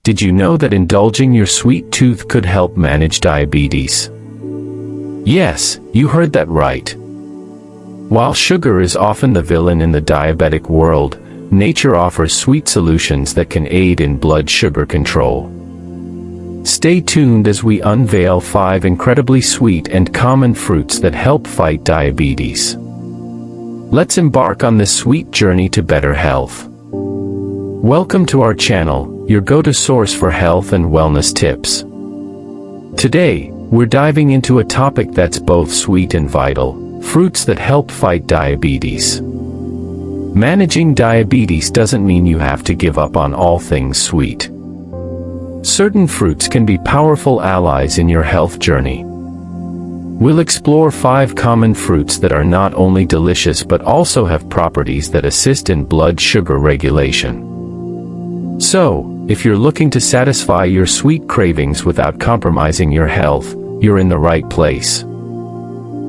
Did you know that indulging your sweet tooth could help manage diabetes? Yes, you heard that right. While sugar is often the villain in the diabetic world, nature offers sweet solutions that can aid in blood sugar control. Stay tuned as we unveil 5 incredibly sweet and common fruits that help fight diabetes. Let's embark on this sweet journey to better health. Welcome to our channel, your go-to source for health and wellness tips. Today, we're diving into a topic that's both sweet and vital: fruits that help fight diabetes. Managing diabetes doesn't mean you have to give up on all things sweet. Certain fruits can be powerful allies in your health journey. We'll explore 5 common fruits that are not only delicious but also have properties that assist in blood sugar regulation. So, if you're looking to satisfy your sweet cravings without compromising your health, you're in the right place.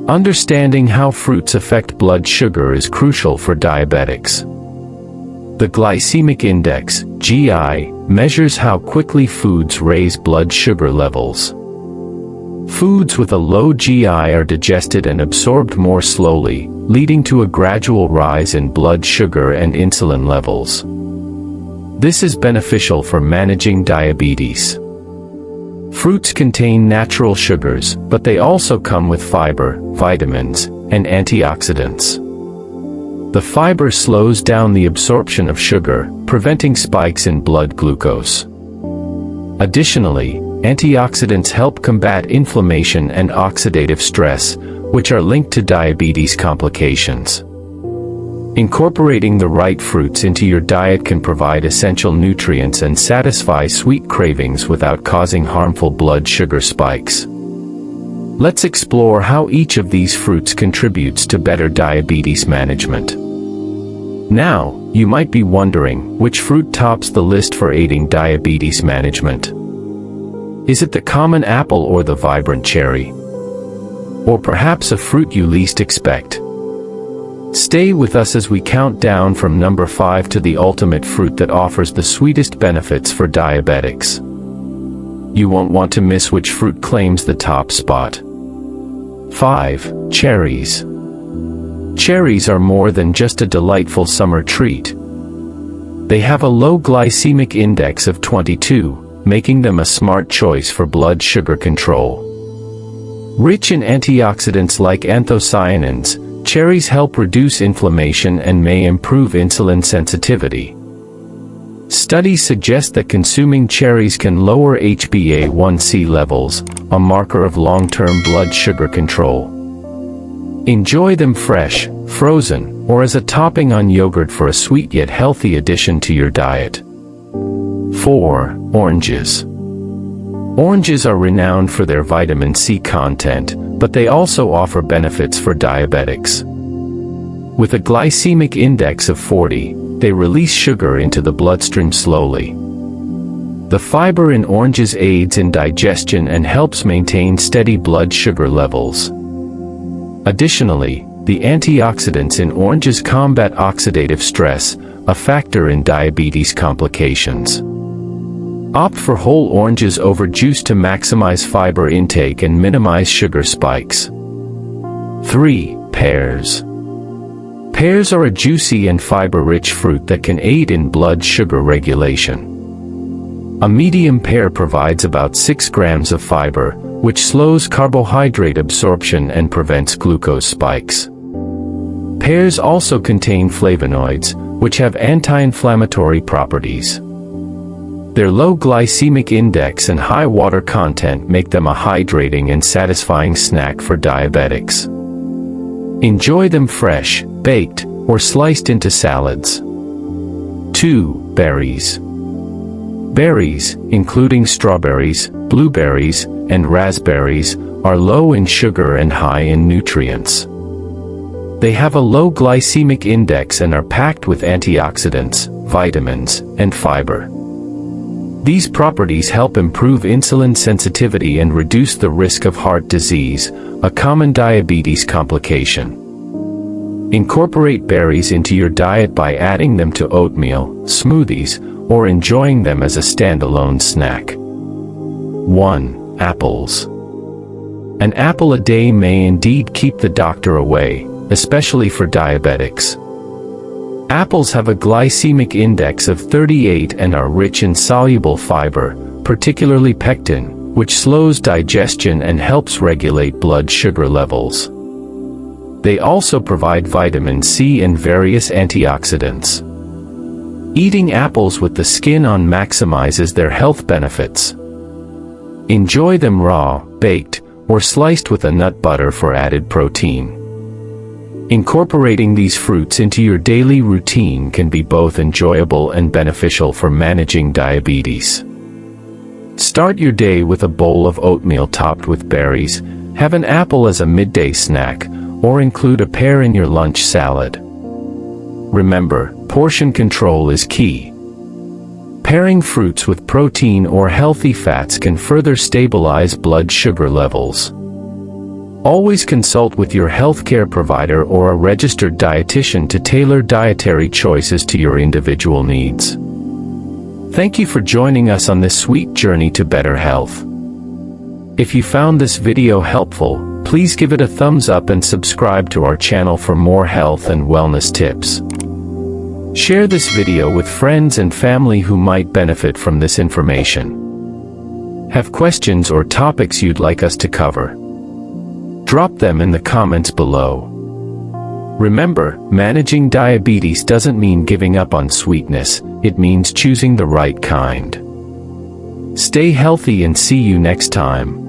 Understanding how fruits affect blood sugar is crucial for diabetics. The glycemic index, GI, measures how quickly foods raise blood sugar levels. Foods with a low GI are digested and absorbed more slowly, leading to a gradual rise in blood sugar and insulin levels. This is beneficial for managing diabetes. Fruits contain natural sugars, but they also come with fiber, vitamins, and antioxidants. The fiber slows down the absorption of sugar, preventing spikes in blood glucose. Additionally, antioxidants help combat inflammation and oxidative stress, which are linked to diabetes complications. Incorporating the right fruits into your diet can provide essential nutrients and satisfy sweet cravings without causing harmful blood sugar spikes. Let's explore how each of these fruits contributes to better diabetes management. Now, you might be wondering, which fruit tops the list for aiding diabetes management? Is it the common apple or the vibrant cherry? Or perhaps a fruit you least expect? Stay with us as we count down from number 5 to the ultimate fruit that offers the sweetest benefits for diabetics. You won't want to miss which fruit claims the top spot. 5. Cherries. Cherries are more than just a delightful summer treat. They have a low glycemic index of 22, making them a smart choice for blood sugar control. Rich in antioxidants like anthocyanins, cherries help reduce inflammation and may improve insulin sensitivity. Studies suggest that consuming cherries can lower HbA1c levels, a marker of long-term blood sugar control. Enjoy them fresh, frozen, or as a topping on yogurt for a sweet yet healthy addition to your diet. 4. Oranges. Oranges are renowned for their vitamin C content, but they also offer benefits for diabetics. With a glycemic index of 40, they release sugar into the bloodstream slowly. The fiber in oranges aids in digestion and helps maintain steady blood sugar levels. Additionally, the antioxidants in oranges combat oxidative stress, a factor in diabetes complications. Opt for whole oranges over juice to maximize fiber intake and minimize sugar spikes. 3. Pears. Pears are a juicy and fiber-rich fruit that can aid in blood sugar regulation. A medium pear provides about 6 grams of fiber, which slows carbohydrate absorption and prevents glucose spikes. Pears also contain flavonoids, which have anti-inflammatory properties. Their low glycemic index and high water content make them a hydrating and satisfying snack for diabetics. Enjoy them fresh, baked, or sliced into salads. 2. Berries. Berries, including strawberries, blueberries, and raspberries, are low in sugar and high in nutrients. They have a low glycemic index and are packed with antioxidants, vitamins, and fiber. These properties help improve insulin sensitivity and reduce the risk of heart disease, a common diabetes complication. Incorporate berries into your diet by adding them to oatmeal, smoothies, or enjoying them as a standalone snack. 1. Apples. An apple a day may indeed keep the doctor away, especially for diabetics. Apples have a glycemic index of 38 and are rich in soluble fiber, particularly pectin, which slows digestion and helps regulate blood sugar levels. They also provide vitamin C and various antioxidants. Eating apples with the skin on maximizes their health benefits. Enjoy them raw, baked, or sliced with a nut butter for added protein. Incorporating these fruits into your daily routine can be both enjoyable and beneficial for managing diabetes. Start your day with a bowl of oatmeal topped with berries, have an apple as a midday snack, or include a pear in your lunch salad. Remember, portion control is key. Pairing fruits with protein or healthy fats can further stabilize blood sugar levels. Always consult with your healthcare provider or a registered dietitian to tailor dietary choices to your individual needs. Thank you for joining us on this sweet journey to better health. If you found this video helpful, please give it a thumbs up and subscribe to our channel for more health and wellness tips. Share this video with friends and family who might benefit from this information. Have questions or topics you'd like us to cover? Drop them in the comments below. Remember, managing diabetes doesn't mean giving up on sweetness, it means choosing the right kind. Stay healthy and see you next time.